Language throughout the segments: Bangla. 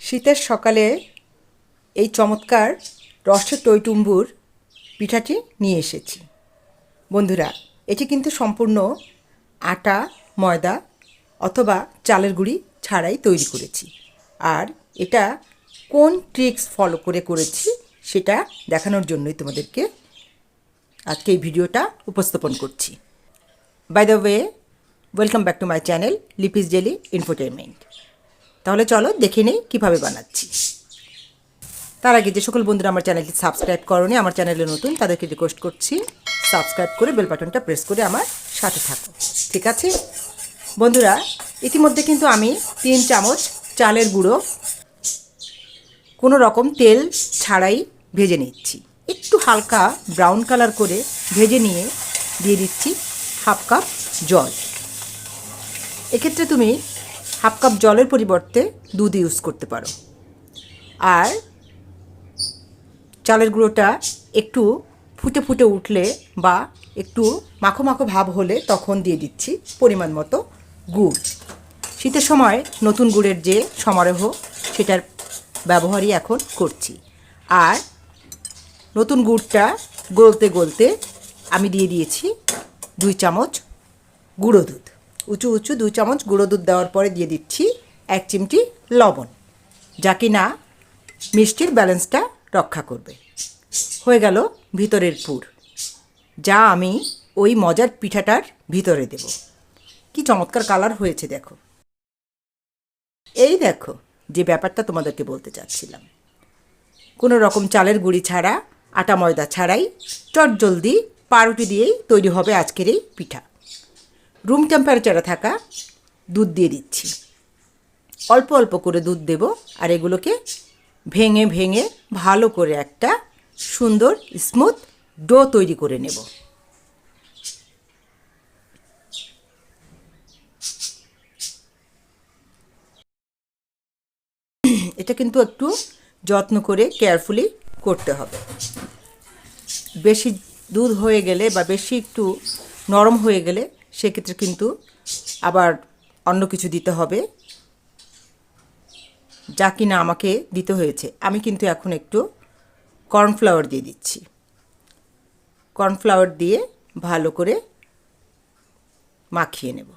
শীতের সকালে এই চমৎকার রসের টইটুম্বুর পিঠাটি নিয়ে এসেছি। বন্ধুরা, এটি কিন্তু সম্পূর্ণ আটা, ময়দা অথবা চালের গুঁড়ি ছাড়াই তৈরি করেছি। আর এটা কোন ট্রিক্স ফলো করে করেছি সেটা দেখানোর জন্যই তোমাদেরকে আজকে এই ভিডিওটা উপস্থাপন করছি। By the way, welcome back to my channel Lipi's daily infotainment. তাহলে চলো দেখে নেই কীভাবে বানাচ্ছি। তার আগে যে সকল বন্ধুরা আমার চ্যানেলটি সাবস্ক্রাইব করোনি, আমার চ্যানেলে নতুন, তাদেরকে রিকোয়েস্ট করছি সাবস্ক্রাইব করে বেল বাটনটা প্রেস করে আমার সাথে থাকো, ঠিক আছে? বন্ধুরা, ইতিমধ্যে কিন্তু আমি 3 চামচ চালের গুঁড়ো কোনো রকম তেল ছাড়াই ভেজে নিচ্ছি। একটু হালকা ব্রাউন কালার করে ভেজে নিয়ে দিয়ে দিচ্ছি হাফ কাপ জল। এক্ষেত্রে তুমি হাফ কাপ জলের পরিবর্তে দুধ ইউজ করতে পারো। আর চালের গুঁড়োটা একটু ফুটে ফুটে উঠলে বা একটু মাখো মাখো ভাব হলে তখন দিয়ে দিচ্ছি পরিমাণ মতো গুড়। শীতের সময় নতুন গুড়ের যে সমারোহ সেটার ব্যবহারই এখন করছি। আর নতুন গুড়টা গলতে গলতে আমি দিয়ে দিয়েছি 2 চামচ গুঁড়ো দুধ। উঁচু 2 চামচ গুঁড়ো দুধ দেওয়ার পরে দিয়ে দিচ্ছি 1 চিমটি লবণ, যা কি না মিষ্টির ব্যালেন্সটা রক্ষা করবে। হয়ে গেল ভিতরের পুর, যা আমি ওই মজার পিঠাটার ভিতরে দেব। কি চমৎকার কালার হয়েছে দেখো। এই দেখো, যে ব্যাপারটা তোমাদেরকে বলতে চাচ্ছিলাম, কোনো রকম চালের গুঁড়ি ছাড়া, আটা ময়দা ছাড়াই চটজলদি পাউরুটি দিয়েই তৈরি হবে আজকের এই পিঠা। রুম টেম্পারেচারে থাকা দুধ দিয়ে দিচ্ছি, অল্প অল্প করে দুধ দেব। আর এগুলোকে ভেঙে ভেঙে ভালো করে একটা সুন্দর স্মুথ ডো তৈরি করে নেব। এটা কিন্তু একটু যত্ন করে কেয়ারফুলি করতে হবে। বেশি দুধ হয়ে গেলে বা বেশি একটু নরম হয়ে গেলে সেক্ষেত্রে কিন্তু আবার অন্য কিছু দিতে হবে, যা কিনা আমাকে দিতে হয়েছে। আমি কিন্তু এখন একটু কর্নফ্লাওয়ার দিয়ে দিচ্ছি। কর্নফ্লাওয়ার দিয়ে ভালো করে মাখিয়ে নেব।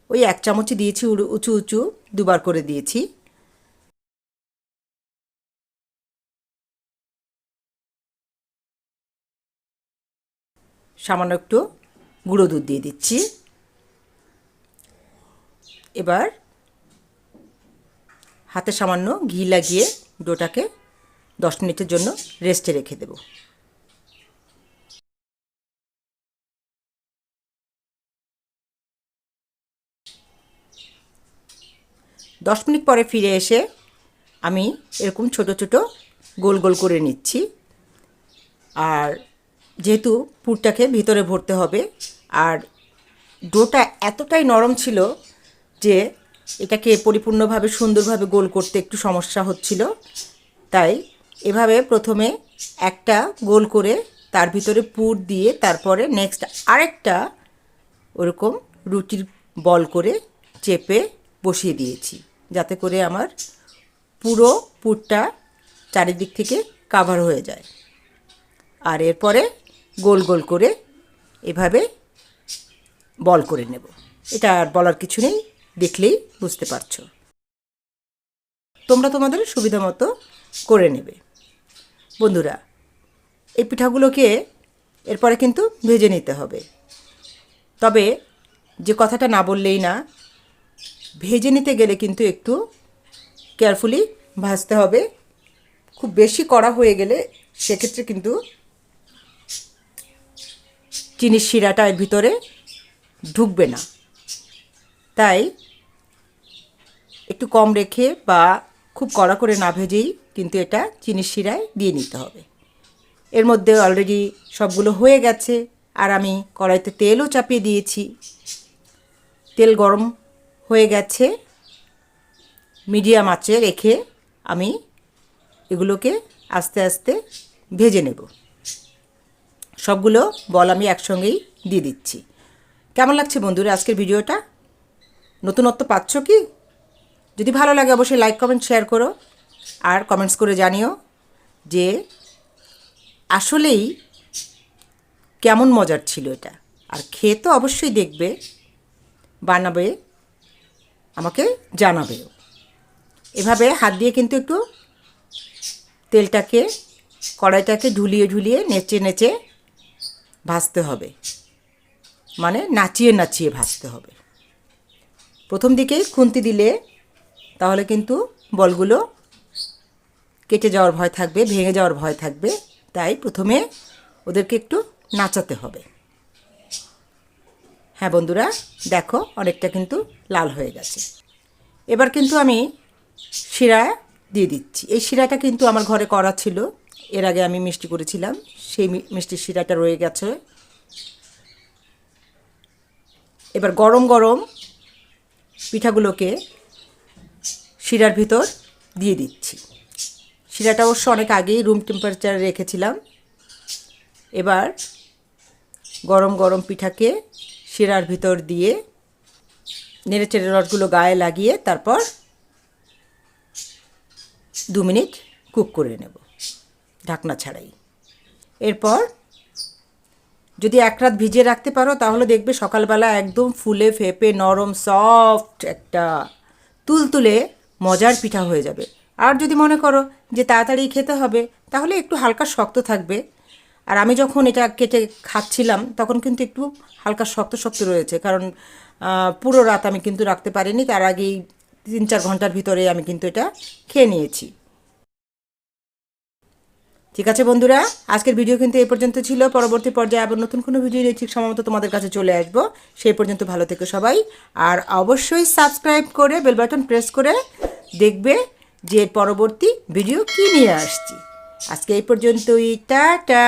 ওই 1 চামচই দিয়েছি, উঁচু দুবার করে দিয়েছি। সামান্য একটু গুঁড়ো দুধ দিয়ে দিচ্ছি। এবার হাতে সামান্য ঘি লাগিয়ে ডোটাকে 10 মিনিটের জন্য রেস্টে রেখে দেব। দশ মিনিট পরে ফিরে এসে আমি এরকম ছোট ছোট গোল গোল করে নিচ্ছি। আর যেহেতু পুরটাকে ভিতরে ভরতে হবে, আর ডোটা এতটাই নরম ছিল যে এটাকে পরিপূর্ণভাবে সুন্দরভাবে গোল করতে একটু সমস্যা হচ্ছিল। তাই এভাবে প্রথমে একটা গোল করে তার ভিতরে পুর দিয়ে তারপরে নেক্সট আরেকটা ওরকম রুটির বল করে চেপে বসিয়ে দিয়েছি, যাতে করে আমার পুরো পুরটা চারিদিক থেকে কাভার হয়ে যায়। আর এরপরে গোল গোল করে এভাবে বল করে নেব। এটা আর বলার কিছু নেই, দেখলেই বুঝতে পারছো। তোমরা তোমাদের সুবিধা মতো করে নেবে। বন্ধুরা, এই পিঠাগুলোকে এরপরে কিন্তু ভেজে নিতে হবে। তবে যে কথাটা না বললেই না, ভেজে নিতে গেলে কিন্তু একটু কেয়ারফুলি ভাজতে হবে। খুব বেশি কড়া হয়ে গেলে সেক্ষেত্রে কিন্তু চিনির শিরাটা এর ভিতরে ঢুকবে না। তাই একটু কম রেখে বা খুব কড়া করে না ভেজেই কিন্তু এটা চিনির শিরায় দিয়ে নিতে হবে। এর মধ্যে অলরেডি সবগুলো হয়ে গেছে। আর আমি কড়াইতে তেলও চাপিয়ে দিয়েছি। তেল গরম হয়ে গেছে। মিডিয়াম আঁচে রেখে আমি এগুলোকে আস্তে আস্তে ভেজে নেব। সবগুলো বল আমি একসঙ্গেই দিয়ে দিচ্ছি। কেমন লাগছে বন্ধুরা আজকের ভিডিওটা? নতুনত্ব পাচ্ছ কি? যদি ভালো লাগে অবশ্যই লাইক কমেন্ট শেয়ার করো, আর কমেন্টস করে জানিও যে আসলেই কেমন মজার ছিল এটা। আর খেয়ে তো অবশ্যই দেখবে, বানাবে, আমাকে জানাবেও। এভাবে হাত দিয়ে কিন্তু একটু তেলটাকে, কড়াইটাকে ঝুলিয়ে ঝুলিয়ে নেচে নেচে ভাজতে হবে, মানে নাচিয়ে নাচিয়ে ভাজতে হবে। প্রথম দিকেই খুন্তি দিলে তাহলে কিন্তু বলগুলো কেটে যাওয়ার ভয় থাকবে, ভেঙে যাওয়ার ভয় থাকবে, তাই প্রথমে ওদেরকে একটু নাচাতে হবে। হ্যাঁ বন্ধুরা, দেখো অনেকটা কিন্তু লাল হয়ে গেছে। এবার কিন্তু আমি শিরা দিয়ে দিচ্ছি। এই শিরাটা কিন্তু আমার ঘরে করা ছিল, এর আগে আমি মিষ্টি করেছিলাম, সেই মিষ্টির শিরাটা রয়ে গেছে। এবার গরম গরম পিঠাগুলোকে শিরার ভিতর দিয়ে দিচ্ছি। শিরাটা অবশ্য অনেক আগেই রুম টেম্পারেচারে রেখেছিলাম। এবার গরম গরম পিঠাকে শিরার ভিতর দিয়ে নেড়েচেড়ে রসগুলো গায়ে লাগিয়ে তারপর 2 মিনিট কুক করে নেব ঢাকনা ছাড়াই। এরপর যদি এক রাত ভিজিয়ে রাখতে পারো তাহলে দেখবে সকালবেলা একদম ফুলে ফেপে নরম সফট একটা তুলতুলে মজার পিঠা হয়ে যাবে। আর যদি মনে করো যে তাড়াতাড়ি খেতে হবে তাহলে একটু হালকা শক্ত থাকবে। আর আমি যখন এটা কেটে খাচ্ছিলাম তখন কিন্তু একটু হালকা শক্ত শক্ত রয়েছে, কারণ পুরো রাত আমি কিন্তু রাখতে পারিনি, তার আগেই 3-4 ঘন্টার ভিতরে আমি কিন্তু এটা খেয়ে নিয়েছি। ঠিক আছে বন্ধুরা, আজকের ভিডিও কিন্তু এই পর্যন্ত ছিল। পরবর্তী পর্যায়ে আবার নতুন কোনো ভিডিও নিয়ে ঠিক সময়মতো তোমাদের কাছে চলে আসবো। সেই পর্যন্ত ভালো থেকো সবাই, আর অবশ্যই সাবস্ক্রাইব করে বেল বাটন প্রেস করে দেখবে যে পরবর্তী ভিডিও কী নিয়ে আসছি। আজকে এই পর্যন্তই, টাটা।